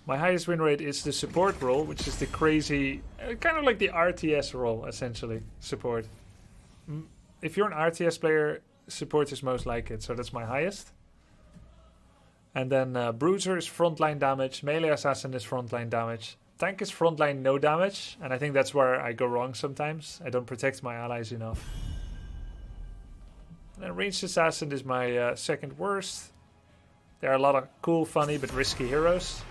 My highest win rate is the support role, which is the crazy, kind of like the RTS role, essentially, support. If you're an RTS player, support is most like it, so that's my highest. And then Bruiser is frontline damage, Melee Assassin is frontline damage, Tank is frontline no damage, and I think that's where I go wrong sometimes. I don't protect my allies enough. And then Ranged Assassin is my second worst. There are a lot of cool, funny, but risky heroes.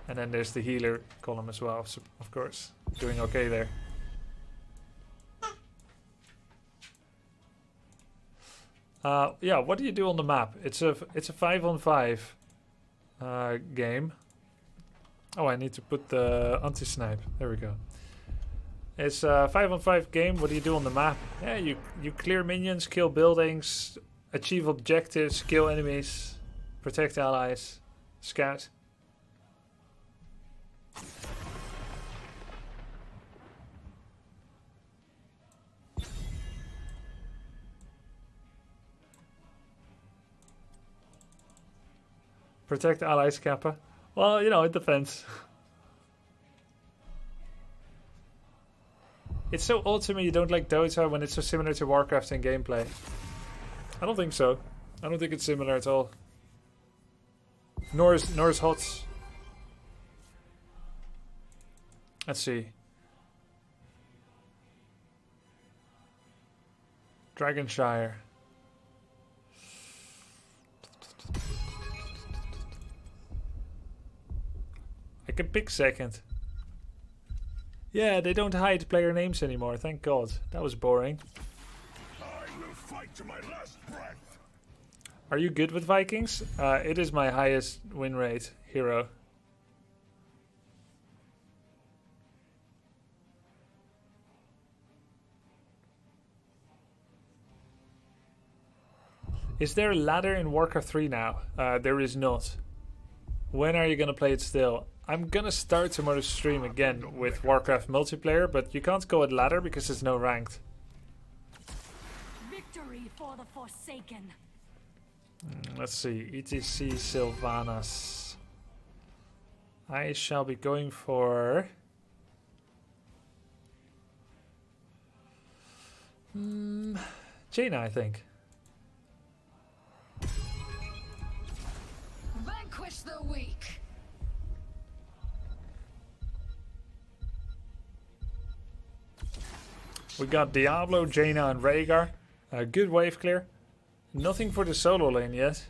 And then there's the healer column as well, of course. Doing okay there. Yeah, what do you do on the map? It's a 5-on-5 game. Oh, I need to put the anti-snipe. There we go. It's a 5-on-5 game. What do you do on the map? Yeah, you clear minions, kill buildings, achieve objectives, kill enemies, protect allies, scout. Protect allies, Kappa. Well, you know, it depends. It's so odd to me you don't like Dota when it's so similar to Warcraft in gameplay. I don't think so. I don't think it's similar at all. Nor is HOTS. Let's see. Dragonshire. I can pick second. Yeah, they don't hide player names anymore, thank God. That was boring. I will fight to my last breath. Are you good with Vikings? It is my highest win rate hero. Is there a ladder in Warcraft 3 now? There is not. When are you gonna play it still? I'm gonna start tomorrow's stream again with Warcraft multiplayer, but you can't go at ladder because there's no ranked. Victory for the Forsaken. Let's see, ETC Sylvanas. I shall be going for... JAINA, I think. Vanquish the weak. We got Diablo, JAINA, and Rhaegar. Good wave clear. Nothing for the solo lane yet.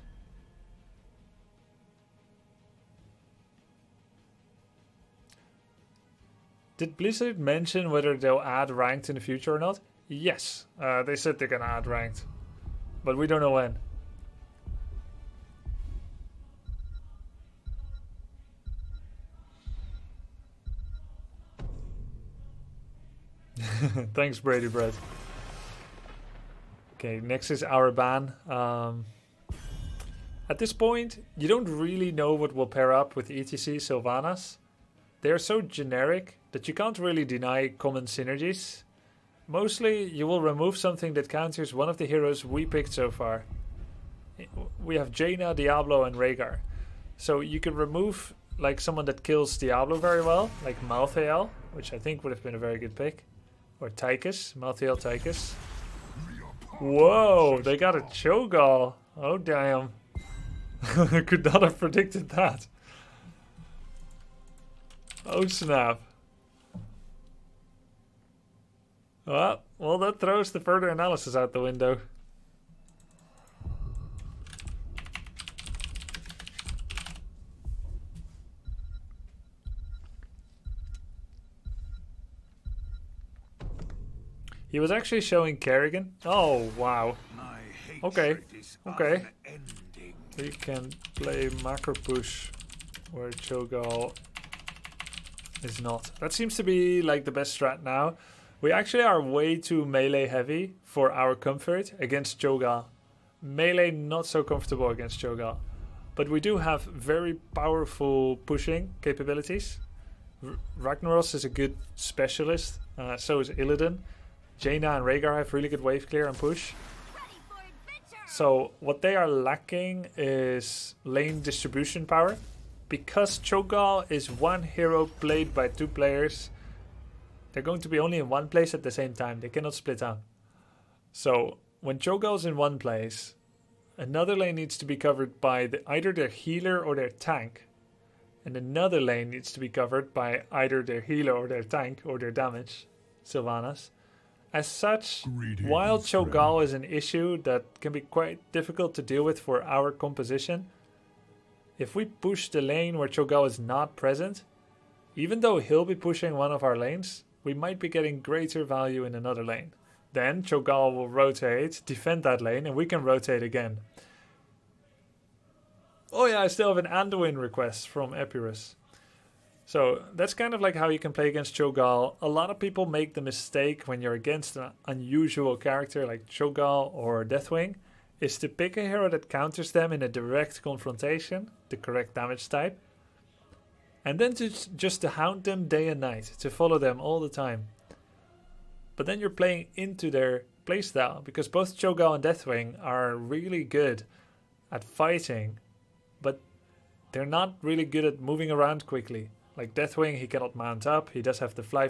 Did Blizzard mention whether they'll add ranked in the future or not? Yes, they said they're gonna add ranked, but we don't know when. Thanks, Brady Bread. Okay, next is our ban. At this point, you don't really know what will pair up with ETC Sylvanas. They're so generic that you can't really deny common synergies. Mostly, you will remove something that counters one of the heroes we picked so far. We have JAINA, Diablo, and Rhaegar. So you can remove like someone that kills Diablo very well, like Malthael, which I think would have been a very good pick. Or Tychus, Malthael Tychus. Whoa, they got a Cho'Gall. Oh damn. I could not have predicted that. Oh snap. Well, that throws the further analysis out the window. He was actually showing Kerrigan. Oh, wow. Okay, okay. We can play macro push where Cho'Gall is not. That seems to be like the best strat now. We actually are way too melee heavy for our comfort against Cho'Gall. Melee not so comfortable against Cho'Gall. But we do have very powerful pushing capabilities. Ragnaros is a good specialist. So is Illidan. JAINA and Rhaegar have really good wave clear and push. So what they are lacking is lane distribution power. because Cho'Gall is one hero played by 2 players, they're going to be only in one place at the same time. They cannot split up. So when Cho'Gall's in one place, another lane needs to be covered by either their healer or their tank. And another lane needs to be covered by either their healer or their tank or their damage, Sylvanas. As such, while Cho'Gall is an issue that can be quite difficult to deal with for our composition, if we push the lane where Cho'Gall is not present, even though he'll be pushing one of our lanes, we might be getting greater value in another lane. Then Cho'Gall will rotate, defend that lane, and we can rotate again. Oh yeah, I still have an Anduin request from Epirus. So that's kind of like how you can play against Cho'Gall. A lot of people make the mistake when you're against an unusual character like Cho'Gall or Deathwing, is to pick a hero that counters them in a direct confrontation, the correct damage type, and then just to hound them day and night, to follow them all the time. But then you're playing into their playstyle, because both Cho'Gall and Deathwing are really good at fighting, but they're not really good at moving around quickly. Like Deathwing, he cannot mount up, he does have the fly,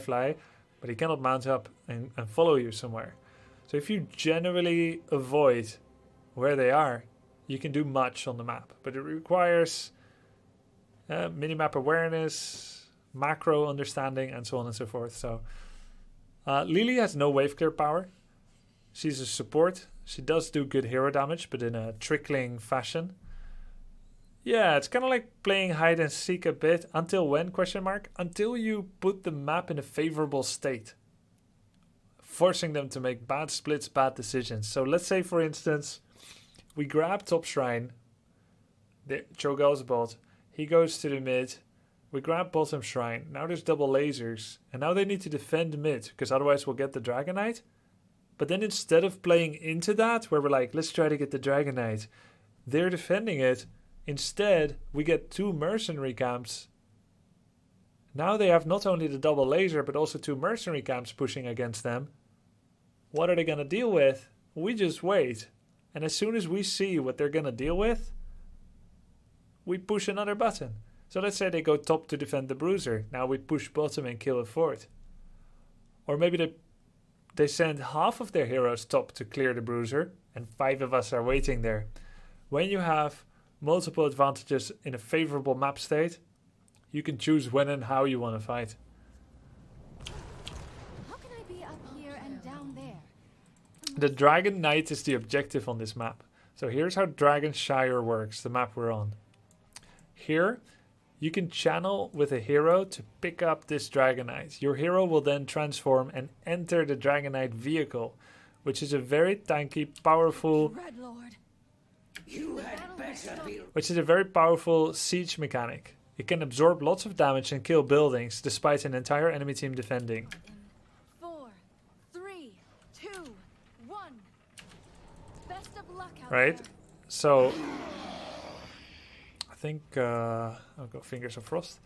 but he cannot mount up and follow you somewhere. So if you generally avoid where they are, you can do much on the map, but it requires minimap awareness, macro understanding, and so on and so forth. So Lily has no wave clear power. She's a support. She does do good hero damage, but in a trickling fashion. Yeah, it's kind of like playing hide and seek a bit. Until when, question mark? Until you put the map in a favorable state, forcing them to make bad splits, bad decisions. So let's say, for instance, we grab top shrine, the Cho'Gall's bot, he goes to the mid, we grab bottom shrine, now there's double lasers, and now they need to defend mid, because otherwise we'll get the Dragon Knight. But then instead of playing into that, where we're like, let's try to get the Dragon Knight, they're defending it. Instead, we get 2 mercenary camps. Now they have not only the double laser, but also 2 mercenary camps pushing against them. What are they going to deal with? We just wait. And as soon as we see what they're going to deal with, we push another button. So let's say they go top to defend the bruiser. Now we push bottom and kill a fort. Or maybe they send half of their heroes top to clear the bruiser, and 5 of us are waiting there. When you have multiple advantages in a favorable map state, you can choose when and how you want to fight. How can I be up here and down there? The Dragon Knight is the objective on this map. So here's how Dragonshire works, the map we're on. Here, you can channel with a hero to pick up this Dragon Knight. Your hero will then transform and enter the Dragon Knight vehicle, which is a very tanky, powerful... Red Lord. Which is a very powerful siege mechanic. It can absorb lots of damage and kill buildings, despite an entire enemy team defending. 4, 3, 2, 1. Best of luck out Right? there. So... I think I'll go Fingers of Frost.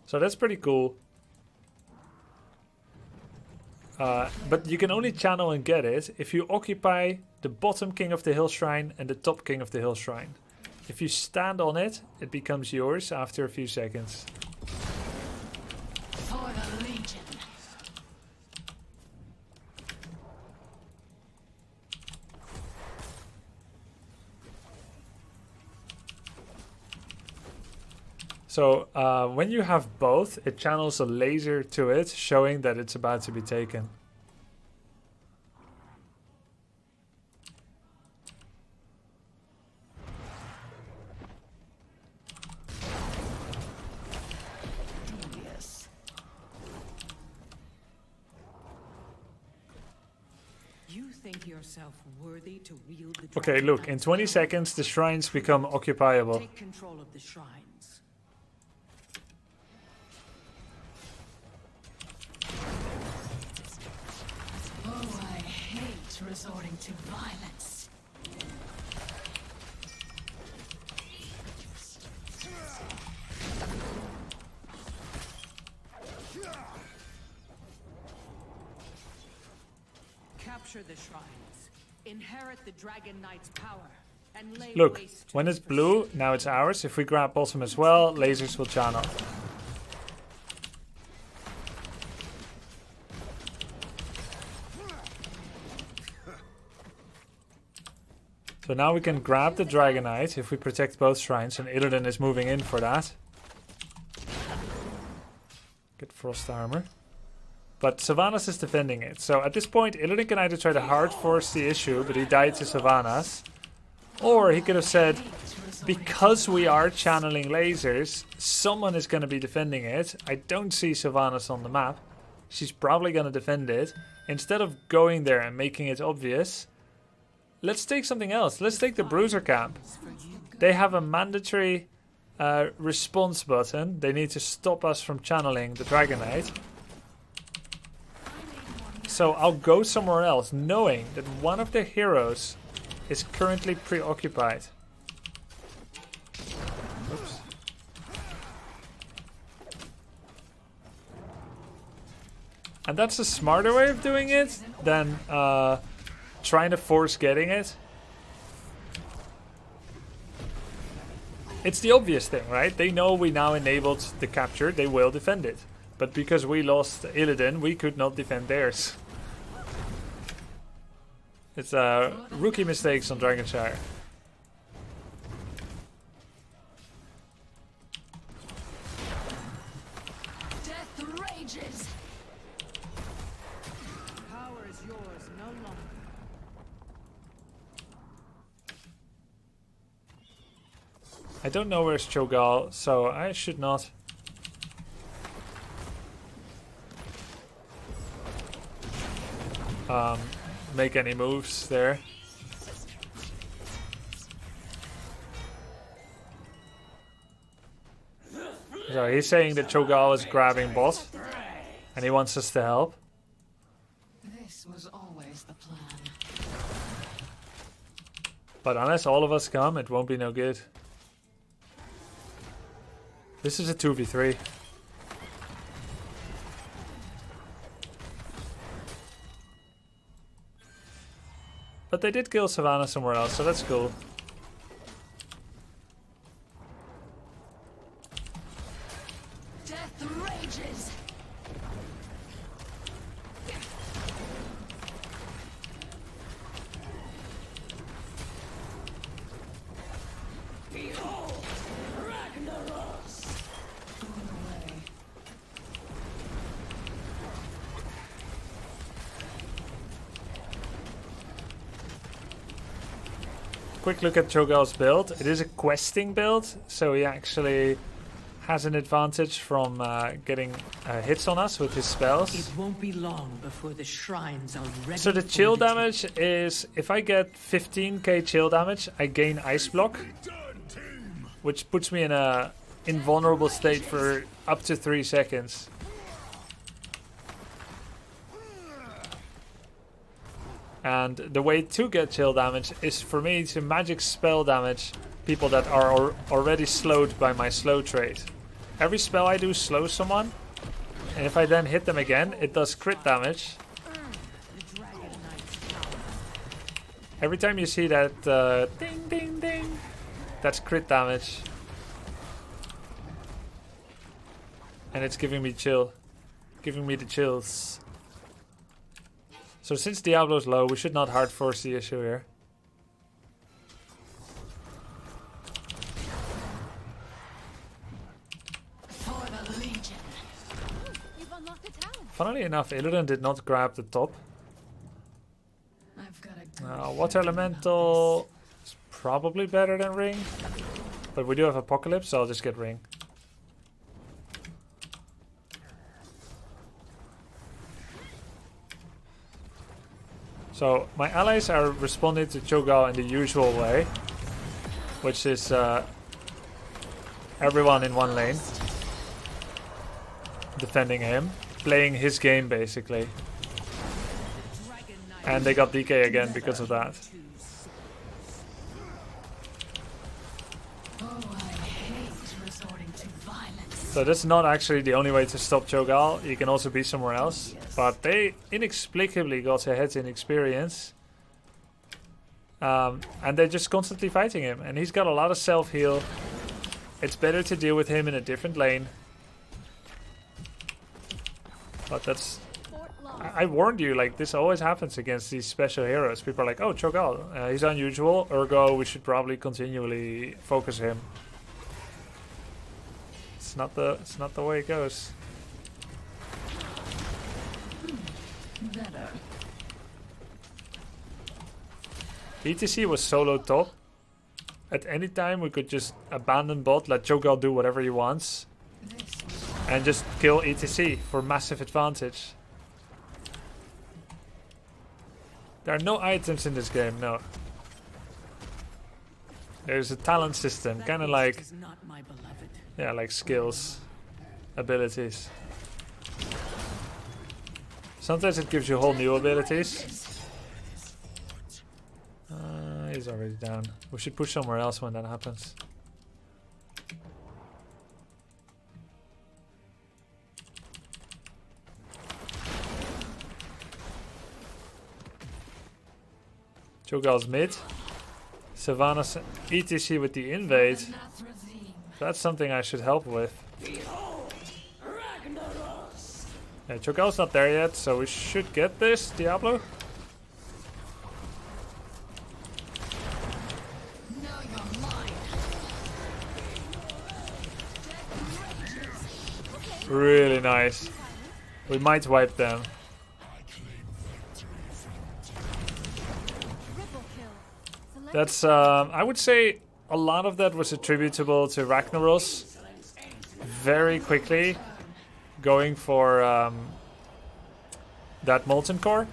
So that's pretty cool. But you can only channel and get it if you occupy the bottom King of the Hill Shrine and the top King of the Hill Shrine. If you stand on it, it becomes yours after a few seconds. For the Legion. So when you have both, it channels a laser to it, showing that it's about to be taken. Yes. You think yourself worthy to wield the Okay, Dragon look, in Knight's 20 power? seconds the shrines become occupiable. Take control of the shrines. Oh, I hate resorting to violence. Capture the shrines. Inherit the Dragon Knight's power. and lay Look, waste to when its it's blue, now it's ours. If we grab bottom as well, lasers will channel. So now we can grab the Dragonite if we protect both shrines, and Illidan is moving in for that. Get Frost Armor. But Sylvanas is defending it. So at this point, Illidan can either try to hard force the issue, but he died to Sylvanas. Or he could have said, because we are channeling lasers, someone is going to be defending it. I don't see Sylvanas on the map. She's probably going to defend it. Instead of going there and making it obvious, let's take something else. Let's take the Bruiser camp. They have a mandatory response button. They need to stop us from channeling the Dragonite. So I'll go somewhere else, knowing that one of their heroes is currently preoccupied. Oops. And that's a smarter way of doing it than trying to force getting it. It's the obvious thing, right? They know we now enabled the capture, they will defend it. But because we lost Illidan, we could not defend theirs. It's rookie mistakes on Dragonshire. Death rages. Power is yours no longer. I don't know where's Cho'Gall, so I should not. Make any moves there. So he's saying that Cho'Gall is grabbing bot, and he wants us to help. This was always the plan. But unless all of us come, it won't be no good. This is a 2v3. But they did kill Savannah somewhere else, so that's cool. Death rages. Behold, Ragnaros. Going away. Quick look at Cho'Gall's build. It is a questing build, so he actually has an advantage from getting hits on us with his spells. It won't be long before the shrines are ready. So the for chill the damage is, if I get 15k chill damage, I gain Ice Block, which puts me in a invulnerable state for up to 3 seconds. And the way to get chill damage is for me to magic spell damage people that are already slowed by my slow trait. Every spell I do slows someone, and if I then hit them again, it does crit damage. Every time you see that ding ding ding, that's crit damage. And it's giving me chill. Giving me the chills. So since Diablo's low, we should not hard force the issue here. For the Legion. You've unlocked a town. Funnily enough, Illidan did not grab the top. I've got a good Water Elemental is probably better than Ring. But we do have Apocalypse, so I'll just get Ring. So my allies are responding to Cho'Gall in the usual way, which is everyone in one lane defending him, playing his game basically. And they got DK again because of that. Oh, I hate resorting to violence. So that's not actually the only way to stop Cho'Gall. You can also be somewhere else. But they inexplicably got ahead in experience. And they're just constantly fighting him. And he's got a lot of self-heal. It's better to deal with him in a different lane. But that's... I warned you, like, this always happens against these special heroes. People are like, oh, Cho'Gall, he's unusual, ergo we should probably continually focus him. It's not the way it goes. Better. ETC was solo top. At any time we could just abandon bot, let Cho'Gall do whatever he wants, and just kill ETC for massive advantage. There are no items in this game, no. There's a talent system, kind of like... yeah, like skills, abilities. Sometimes it gives you whole new abilities. He's already down. We should push somewhere else when that happens. Cho'Gall's mid. Sylvanas ETC with the invade. That's something I should help with. Yeah, Cho'Gall's not there yet, so we should get this, Diablo. Really nice. We might wipe them. That's, I would say a lot of that was attributable to Ragnaros very quickly going for that Molten Core.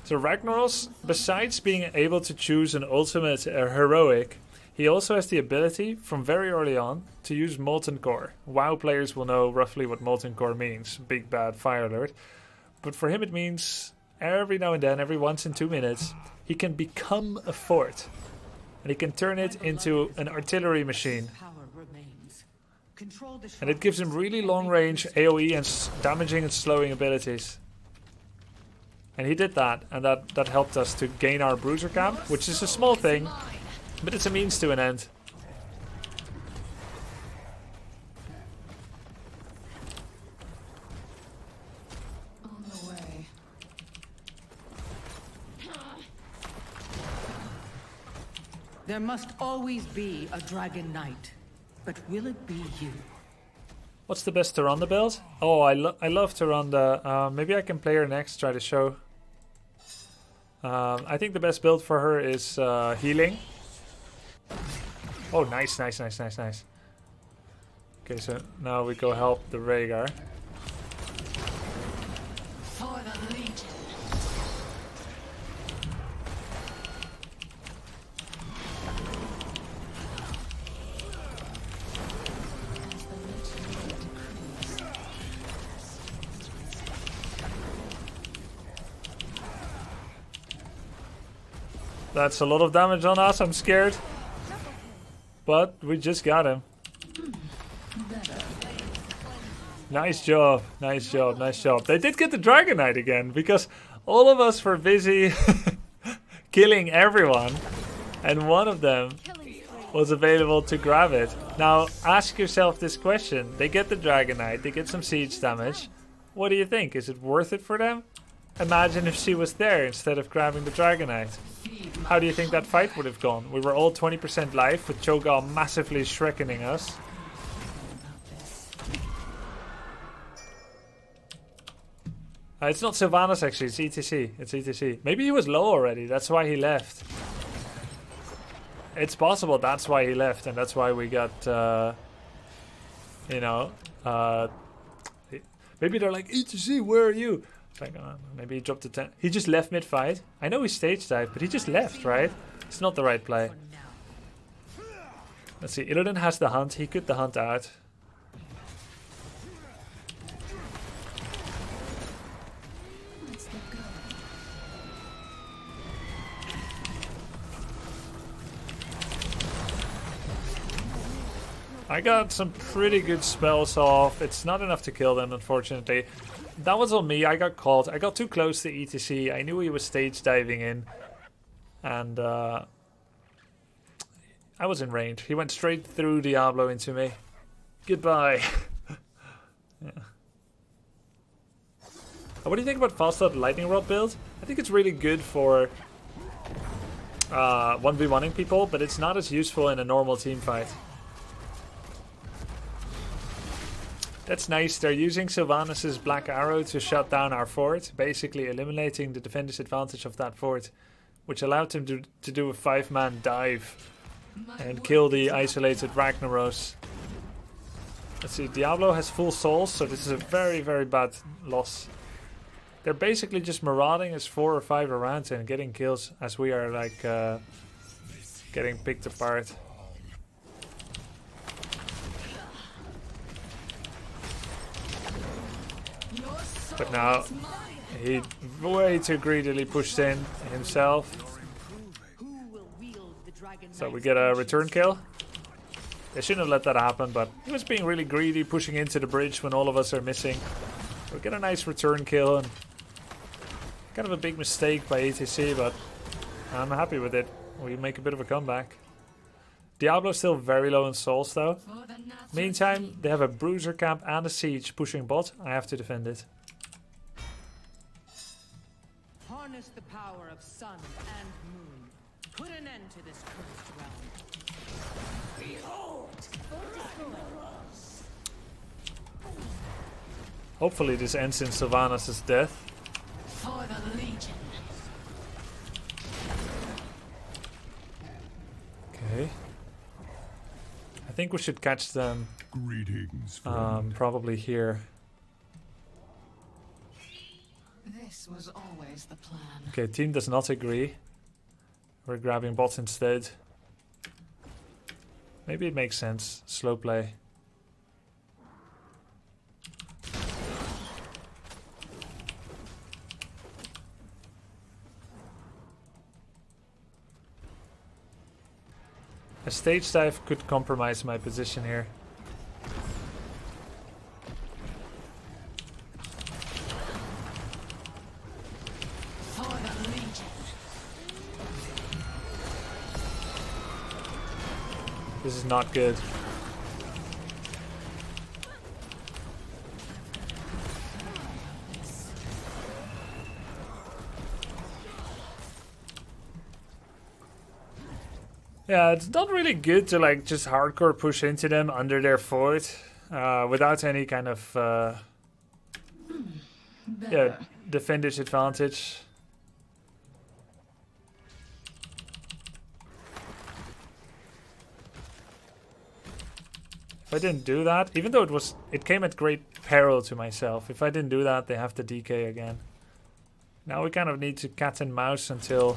So Ragnaros, besides being able to choose an ultimate heroic, he also has the ability from very early on to use Molten Core. WoW players will know roughly what Molten Core means, big bad fire alert. But for him it means every now and then, every once in 2 minutes, he can become a fort. And he can turn it into an artillery machine. And it gives him really long range AoE and damaging and slowing abilities. And he did that, and that helped us to gain our bruiser camp, which is a small thing, but it's a means to an end. On the way. There must always be a Dragon Knight, but will it be you? What's the best Tyrande build? Oh, I love Tyrande. Maybe I can play her next, try to show. I think the best build for her is healing. Oh, nice, nice, nice, nice, nice. Okay, so now we go help the Rhaegar. For the Legion. That's a lot of damage on us, I'm scared. But we just got him. Nice job, nice job, nice job. They did get the Dragon Knight again, because all of us were busy killing everyone. And one of them was available to grab it. Now, ask yourself this question. They get the Dragon Knight, they get some siege damage. What do you think? Is it worth it for them? Imagine if she was there instead of grabbing the Dragon Knight. How do you think that fight would have gone? We were all 20% life with Cho'Gall massively shrekkening us. It's not Sylvanas actually, it's ETC. It's ETC. Maybe he was low already, that's why he left. It's possible that's why he left, and that's why we got, you know, maybe they're like, ETC, where are you? Like, maybe he dropped to 10. He just left mid-fight. I know he stage dived, but he just left, right? It's not the right play. Let's see, Illidan has the hunt. He could the hunt out. I got some pretty good spells off. It's not enough to kill them, unfortunately. That was on me. I got caught. I got too close to ETC. I knew he was stage diving in. And I was in range. He went straight through Diablo into me. Goodbye. Yeah. What do you think about fast lightning rod build? I think it's really good for 1v1ing people, but it's not as useful in a normal team fight. That's nice. They're using Sylvanas' Black Arrow to shut down our fort, basically eliminating the defender's advantage of that fort, which allowed him to do a 5-man dive and kill the isolated Ragnaros. Let's see, Diablo has full souls, so this is a very, very bad loss. They're basically just marauding us 4 or 5 around and getting kills as we are like getting picked apart. But now he way too greedily pushed in himself. So we get a return kill. They shouldn't have let that happen, but he was being really greedy, pushing into the bridge when all of us are missing. We get a nice return kill, and kind of a big mistake by ATC, but I'm happy with it. We make a bit of a comeback. Diablo's still very low in souls though. Meantime, they have a bruiser camp and a siege pushing bot. I have to defend it. Harness the power of sun and moon. Put an end to this cursed realm. Hopefully this ends in Sylvanas' death. For the Legion. Okay. I think we should catch them Greetings, friend. probably here. This was always the plan. Okay, team does not agree. We're grabbing bots instead. Maybe it makes sense. Slow play. A stage dive could compromise my position here. For the Legion. This is not good. Yeah, it's not really good to like just hardcore push into them under their fort without any kind of defender's advantage. If I didn't do that, even though it came at great peril to myself, if I didn't do that, they have to DK again. Now we kind of need to cat and mouse until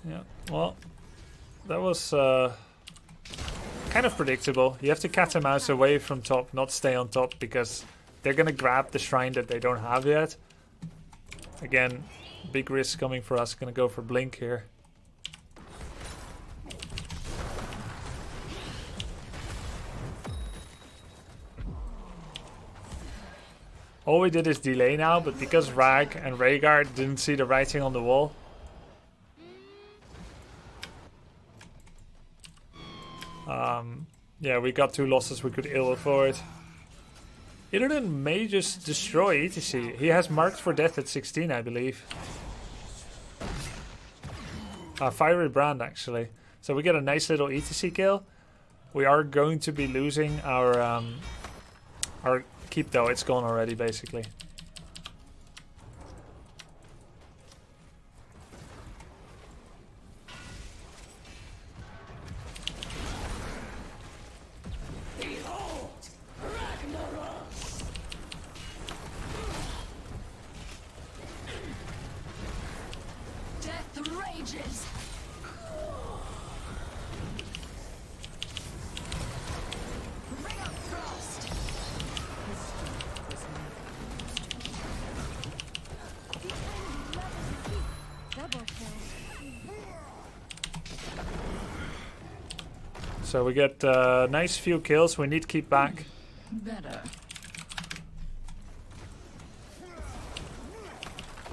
yeah, well, that was kind of predictable. You have to cat and mouse away from top, not stay on top, because they're gonna grab the shrine that they don't have yet. Again, big risk coming for us. Gonna go for blink here. All we did is delay now, but because Rag and Rhaegar didn't see the writing on the wall, yeah, we got 2 losses we could ill afford. Illidan may just destroy ETC. He has marked for death at 16, I believe. Fiery Brand, actually. So we get a nice little ETC kill. We are going to be losing our keep, though. It's gone already, basically. So we get nice few kills. We need to keep back. Better.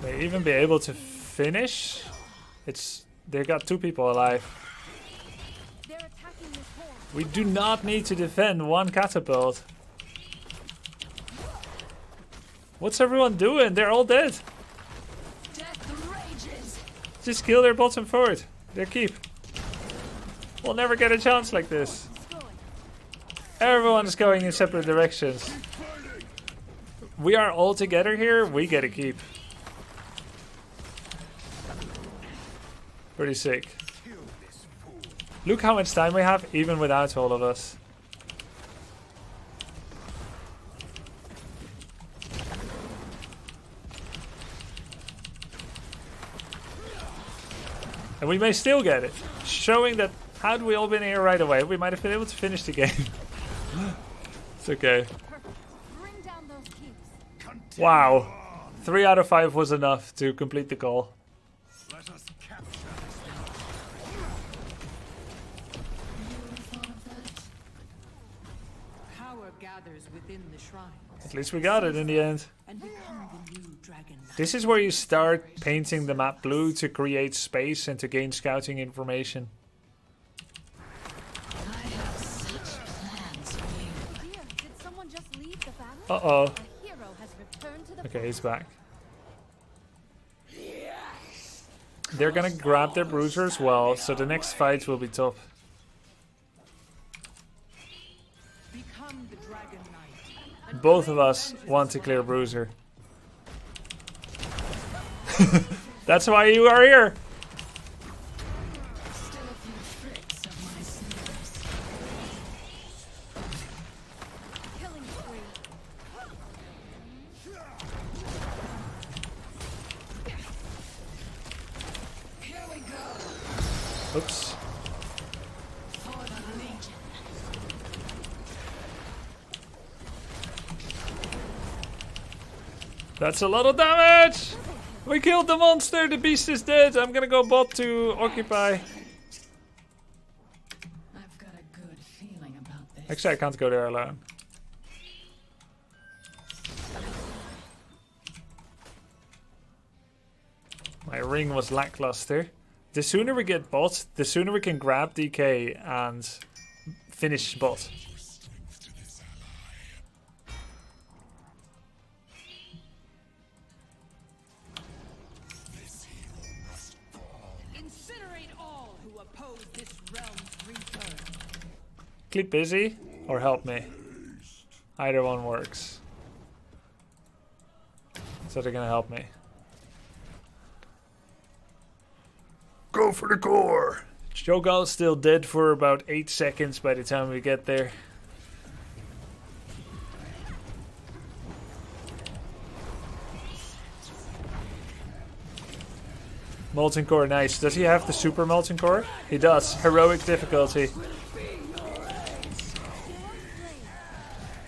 May even be able to finish. They got 2 people alive. They're attacking this horde. We do not need to defend 1 catapult. What's everyone doing? They're all dead. Death rages. Just kill their bottom forward. Their keep. We'll never get a chance like this. Everyone is going in separate directions. We are all together here. We get a keep. Pretty sick. Look how much time we have, even without all of us. And we may still get it. Showing that, had we all been here right away, we might have been able to finish the game. It's okay. Bring down those keeps. Wow. 3 out of 5 was enough to complete the call. Let us capture Power gathers within the shrine At least we got it in the end. and become the new dragon knight. This is where you start painting the map blue to create space and to gain scouting information. I have such plans for you. Oh dear, did someone just leave the battle? Uh-oh. A hero has returned to the Okay, he's back. They're gonna grab their bruiser as well, so the next fight will be tough. Become the dragon knight. Both of us want to clear bruiser. That's why you are here. Still a few tricks of my snares. Killing spree. Here we go. Oops. For the Legion. That's a lot of damage. We killed the monster. The beast is dead. I'm gonna go bot to occupy. I've got a good feeling about this. Actually, I can't go there alone. My ring was lackluster. The sooner we get bot, the sooner we can grab DK and finish bot. Incinerate all who oppose this realm's return. Keep busy or help me. Either one works. So they're gonna help me. Go for the core! Cho'Gall's still dead for about 8 seconds by the time we get there. Molten core, nice. Does he have the super molten core? He does. Heroic difficulty.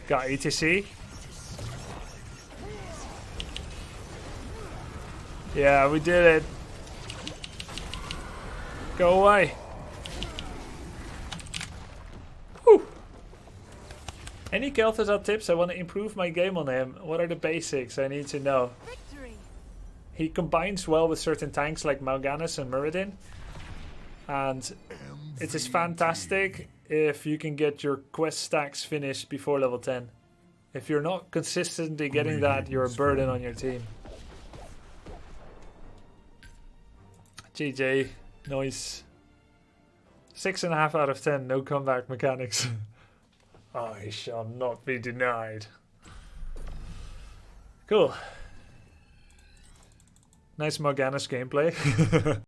Got ETC. Yeah, we did it. Go away. Whew. Any Kel'Thuzad tips? I want to improve my game on him. What are the basics I need to know? Victory. He combines well with certain tanks like Mal'Ganis and Muradin. And it is fantastic if you can get your quest stacks finished before level 10. If you're not consistently getting that, you're a burden on your team. GG. Nice. 6.5 out of 10. No comeback mechanics. I shall not be denied. Cool. Nice Morganis gameplay.